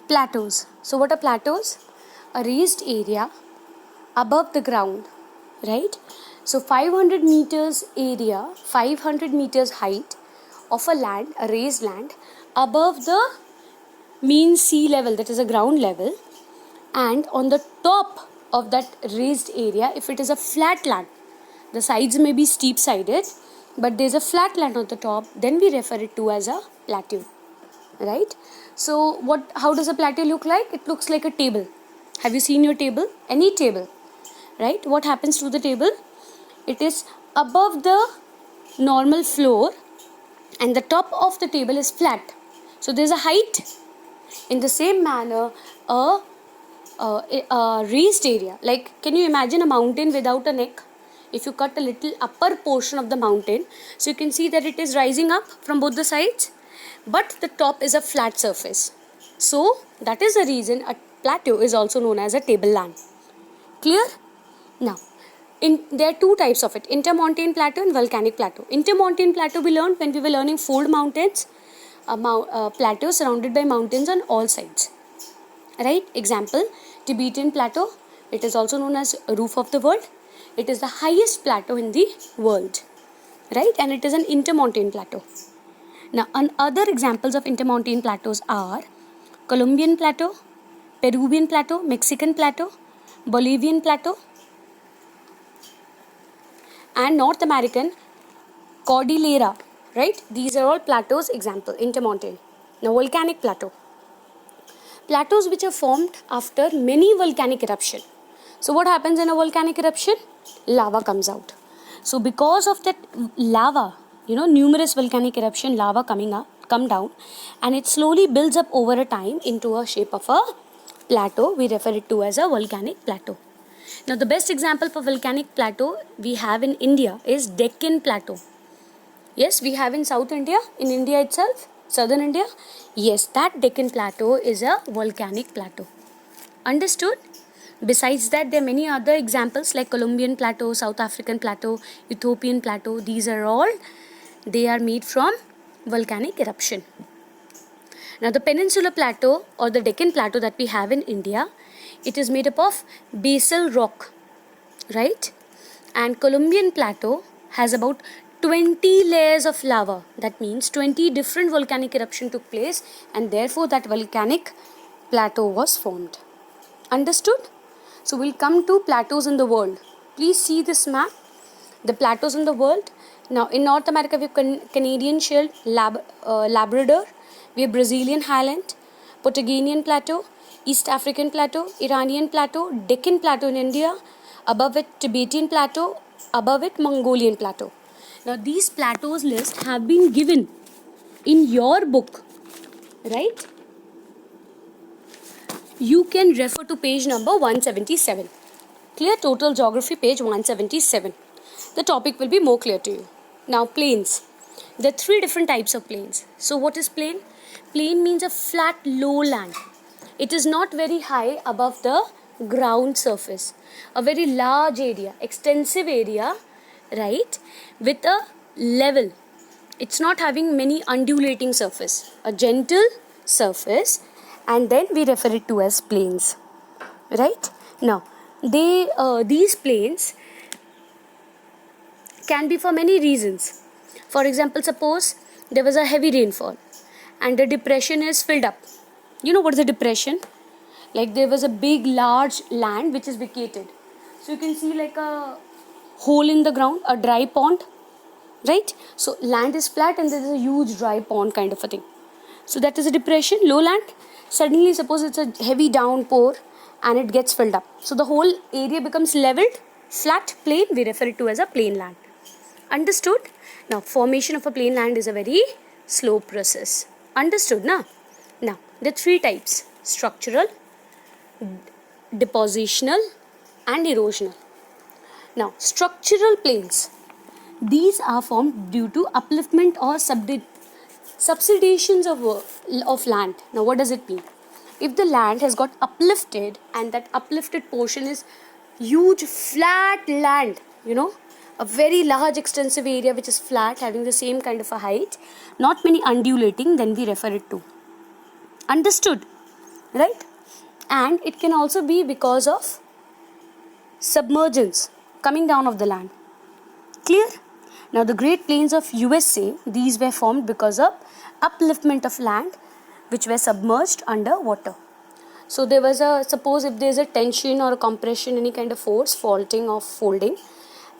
Plateaus. So what are plateaus? A raised area above the ground, right? So 500 meters area, 500 meters height of a land, a raised land above the mean sea level, that is a ground level, and on the top of that raised area, if it is a flat land, the sides may be steep sided, but there is a flat land on the top, then we refer it to as a plateau, right? So how does a plateau look like? It looks like a table. Have you seen your table? Any table, right? What happens to the table? It is above the normal floor and the top of the table is flat, so there is a height. In the same manner, a raised area, like, can you imagine a mountain without a neck? If you cut a little upper portion of the mountain, so you can see that it is rising up from both the sides, but the top is a flat surface. So that is the reason a plateau is also known as a tableland. Clear? Now, there are two types of it: intermontane plateau and volcanic plateau. Intermontane plateau we learned when we were learning fold mountains, plateau surrounded by mountains on all sides. Right? Example, Tibetan plateau. It is also known as roof of the world. It is the highest plateau in the world. Right? And it is an intermontane plateau. Now, other examples of intermontane plateaus are Colombian plateau, Peruvian plateau, Mexican plateau, Bolivian plateau, and North American Cordillera. Right? These are all plateaus, example, intermontane. Now, volcanic plateau. Plateaus which are formed after many volcanic eruption. So what happens in a volcanic eruption? Lava comes out. So because of that lava, numerous volcanic eruption, lava come down, and it slowly builds up over a time into a shape of a plateau. We refer it to as a volcanic plateau. Now the best example for volcanic plateau we have in India is Deccan Plateau. Yes, we have in South India, in India itself, Southern India. Yes, that Deccan Plateau is a volcanic plateau. Understood? Besides that, there are many other examples like Colombian Plateau, South African Plateau, Ethiopian Plateau. These are all, they are made from volcanic eruption. Now the Peninsular Plateau or the Deccan Plateau that we have in India, it is made up of basal rock, right? And Colombian Plateau has about 20 layers of lava. That means 20 different volcanic eruption took place, and therefore that volcanic plateau was formed. Understood? So we'll come to plateaus in the world. Please see this map. The plateaus in the world. Now in North America we have Canadian Shield, Labrador, we have Brazilian Highland, Patagonian Plateau, East African Plateau, Iranian Plateau, Deccan Plateau in India, above it Tibetan Plateau, above it Mongolian Plateau. Now these plateaus list have been given in your book, right? You can refer to page number 177. Clear? Total Geography page 177. The topic will be more clear to you. Now plains. There are three different types of plains. So what is plain? Plain means a flat lowland. It is not very high above the ground surface. A very large area, extensive area, right, with a level. It's not having many undulating surface. A gentle surface, and then we refer it to as plains. Right? Now, these plains can be for many reasons. For example, suppose there was a heavy rainfall and the depression is filled up. You know what is a depression? Like there was a big large land which is vacated. So you can see like a hole in the ground, a dry pond, right? So land is flat and there is a huge dry pond kind of a thing. So that is a depression, lowland. Suddenly suppose it's a heavy downpour and it gets filled up. So the whole area becomes leveled, flat, plain. We refer it to as a plain land. Understood? Now formation of a plain land is a very slow process. Understood na? Now there are three types: structural, depositional and erosional. Now structural plains, these are formed due to upliftment or subsidations of land. Now what does it mean? If the land has got uplifted and that uplifted portion is huge flat land, a very large extensive area which is flat having the same kind of a height, not many undulating, then we refer it to. Understood? right? And it can also be because of submergence, coming down of the land. Clear? Now the Great Plains of USA, these were formed because of upliftment of land which were submerged under water. So there was suppose if there is a tension or a compression, any kind of force, faulting or folding,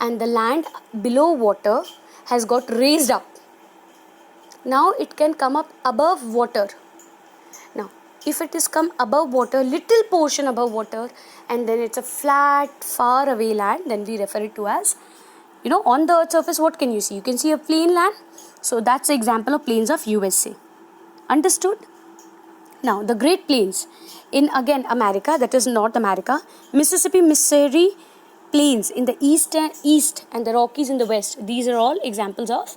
and the land below water has got raised up. Now it can come up above water. Now if it is come above water, little portion above water, and then it's a flat, far away land, then we refer it to as, on the earth's surface, what can you see? You can see a plain land. So that's the example of plains of USA. Understood? Now the Great Plains in again America, that is North America, Mississippi, Missouri plains in the east and the Rockies in the west. These are all examples of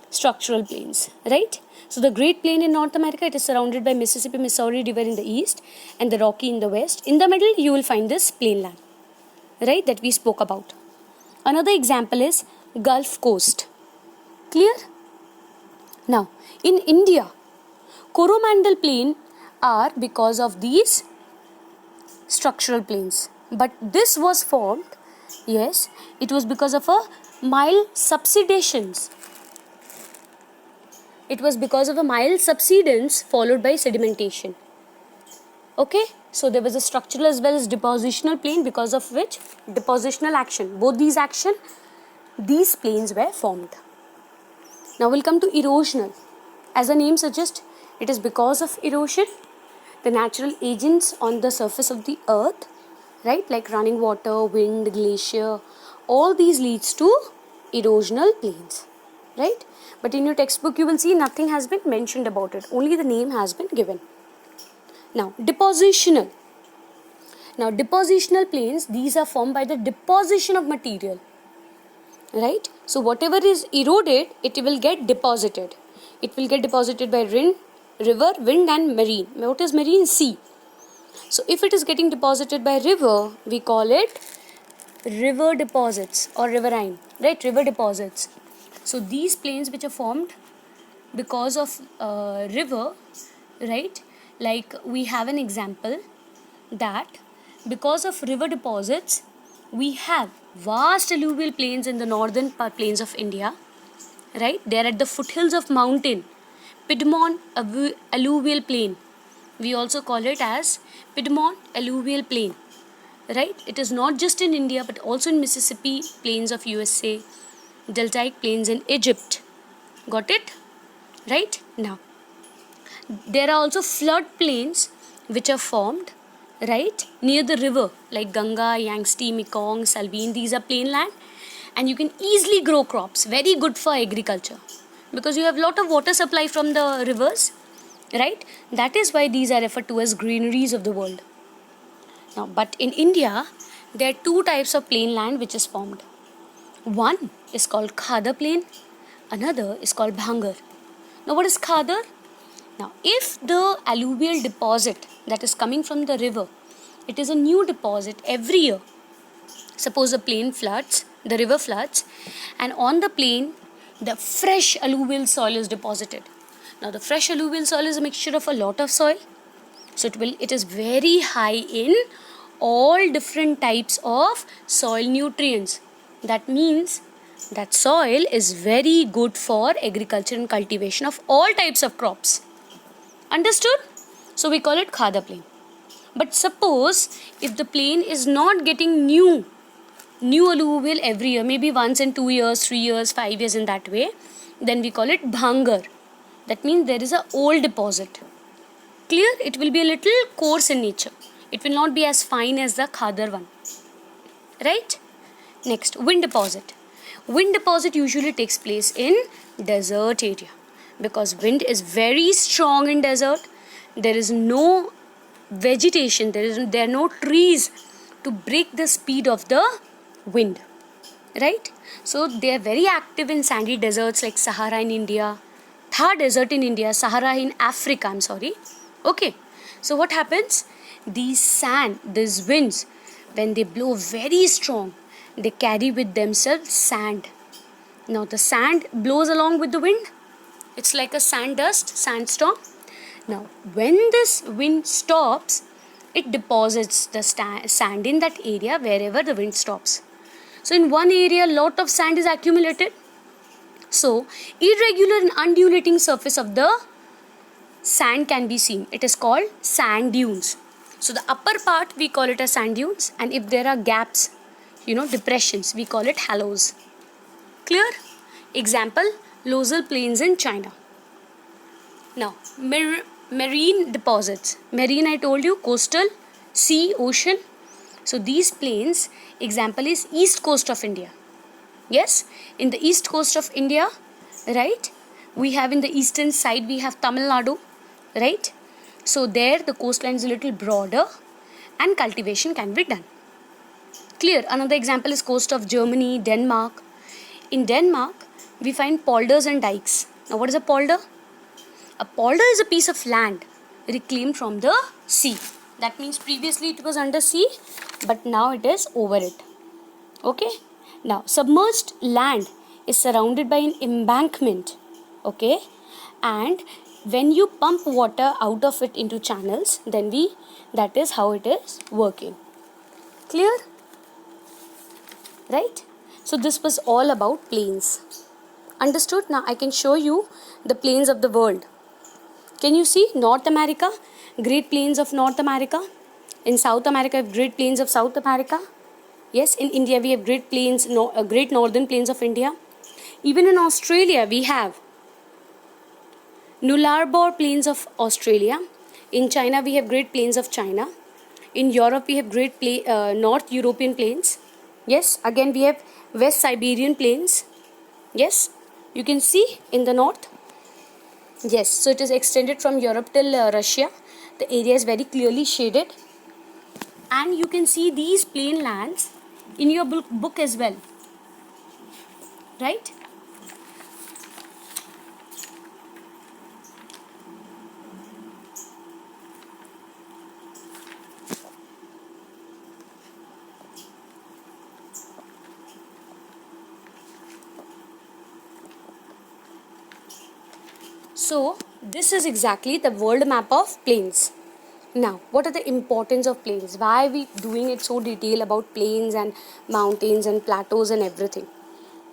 structural plains, right? So the Great Plain in North America, it is surrounded by Mississippi, Missouri River in the east and the Rocky in the west. In the middle, you will find this plain land, right, that we spoke about. Another example is Gulf Coast. Clear? Now, in India, Coromandel Plain are because of these structural plains. But this was formed, yes, it was because of a mild subsidations. It was because of a mild subsidence followed by sedimentation. Okay, so there was a structural as well as depositional plain, because of which depositional action, both these plains were formed. Now we'll come to erosional. As the name suggests, it is because of erosion, the natural agents on the surface of the earth, right, like running water, wind, glacier, all these leads to erosional plains, right? But in your textbook you will see nothing has been mentioned about it, only the name has been given. Now depositional. Now depositional plains, these are formed by the deposition of material, right? So whatever is eroded, it will get deposited. It will get deposited by river, wind and marine. What is marine? Sea. So if it is getting deposited by river, we call it river deposits or riverine, right? River deposits. So these plains which are formed because of river, right? Like we have an example that because of river deposits, we have vast alluvial plains in the northern plains of India, right? They are at the foothills of mountain, Piedmont alluvial plain. We also call it as Piedmont alluvial plain, right? It is not just in India but also in Mississippi plains of USA, deltaic plains in Egypt. Got it? Right? Now, there are also flood plains which are formed, right, near the river like Ganga, Yangtze, Mekong, Salween. These are plain land and you can easily grow crops, very good for agriculture because you have lot of water supply from the rivers, right? That is why these are referred to as greeneries of the world. Now, but in India, there are two types of plain land which is formed. One is called Khadar plain, another is called Bhangar. Now, what is Khadar? Now, if the alluvial deposit that is coming from the river, it is a new deposit every year. Suppose the plain floods, the river floods, and on the plain, the fresh alluvial soil is deposited. Now, the fresh alluvial soil is a mixture of a lot of soil. So, it is very high in all different types of soil nutrients. That means that soil is very good for agriculture and cultivation of all types of crops. Understood? So we call it Khadar plain. But suppose if the plain is not getting new alluvial every year, maybe once in 2 years, 3 years, 5 years in that way, then we call it Bhangar. That means there is an old deposit. Clear? It will be a little coarse in nature. It will not be as fine as the Khadar one. Right? Next, wind deposit. Wind deposit usually takes place in desert area because wind is very strong in desert. There is no vegetation, there are no trees to break the speed of the wind, right? So they are very active in sandy deserts like Sahara in India, Thar desert in India, Sahara in Africa, okay. So what happens? These winds, when they blow very strong, they carry with themselves sand. Now the sand blows along with the wind. It's like a sandstorm. Now, when this wind stops, it deposits the sand in that area wherever the wind stops. So, in one area, a lot of sand is accumulated. So, irregular and undulating surface of the sand can be seen. It is called sand dunes. So, the upper part we call it as sand dunes, and if there are gaps, depressions, we call it hollows. Clear? Example, Losal Plains in China. Now, marine deposits. Marine, I told you, coastal, sea, ocean. So, these plains, example is east coast of India. Yes, in the east coast of India, right, we have in the eastern side, we have Tamil Nadu, right. So, there the coastline is a little broader and cultivation can be done. Clear? Another example is coast of Germany, Denmark. In Denmark, we find polders and dikes. Now, what is a polder? A polder is a piece of land reclaimed from the sea. That means previously it was under sea, but now it is over it. Okay? Now, submerged land is surrounded by an embankment. Okay? And when you pump water out of it into channels, then that is how it is working. Clear? Right? So, this was all about plains. Understood? Now, I can show you the plains of the world. Can you see North America? Great Plains of North America. In South America, we have Great Plains of South America. Yes, in India, we have Great Northern Plains of India. Even in Australia, we have Nullarbor Plains of Australia. In China, we have Great Plains of China. In Europe, we have North European Plains. Yes, again, we have West Siberian Plains. Yes, you can see in the north. Yes, so it is extended from Europe till Russia. The area is very clearly shaded. And you can see these plain lands in your book as well. Right? So, this is exactly the world map of plains. Now, what are the importance of plains? Why are we doing it so detailed about plains and mountains and plateaus and everything?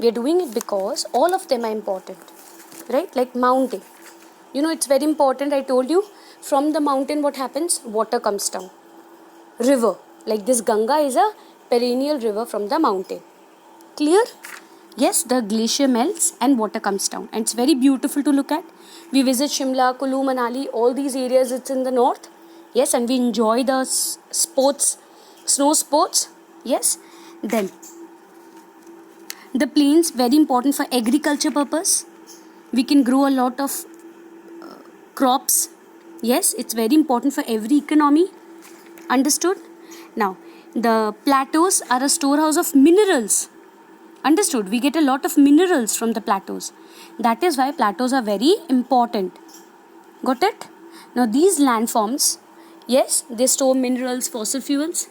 We are doing it because all of them are important, right? Like mountain. It's very important. I told you, from the mountain what happens? Water comes down. River, like this Ganga is a perennial river from the mountain. Clear? Yes, the glacier melts and water comes down. And it's very beautiful to look at. We visit Shimla, Kulu, Manali, all these areas, it's in the north. Yes, and we enjoy the sports, snow sports. Yes, then the plains, very important for agriculture purpose. We can grow a lot of crops. Yes, it's very important for every economy. Understood? Now, the plateaus are a storehouse of minerals. Understood? We get a lot of minerals from the plateaus. That is why plateaus are very important. Got it? Now, these landforms, yes, they store minerals, fossil fuels.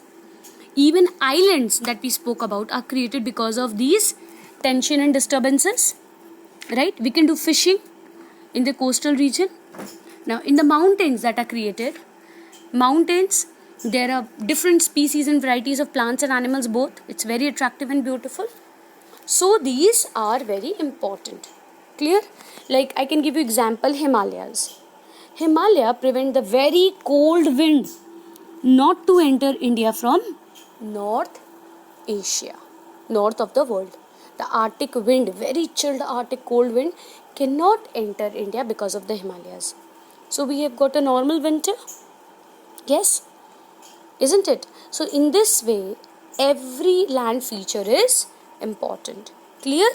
Even islands that we spoke about are created because of these tension and disturbances. Right? We can do fishing in the coastal region. Now, in the mountains that are created, mountains, there are different species and varieties of plants and animals both. It's very attractive and beautiful. So, these are very important. Clear? Like, I can give you example, Himalayas. Himalaya prevent the very cold wind not to enter India from North Asia, north of the world. The Arctic wind, very chilled Arctic cold wind, cannot enter India because of the Himalayas. So, we have got a normal winter. Yes? Isn't it? So, in this way, every land feature is important. Clear?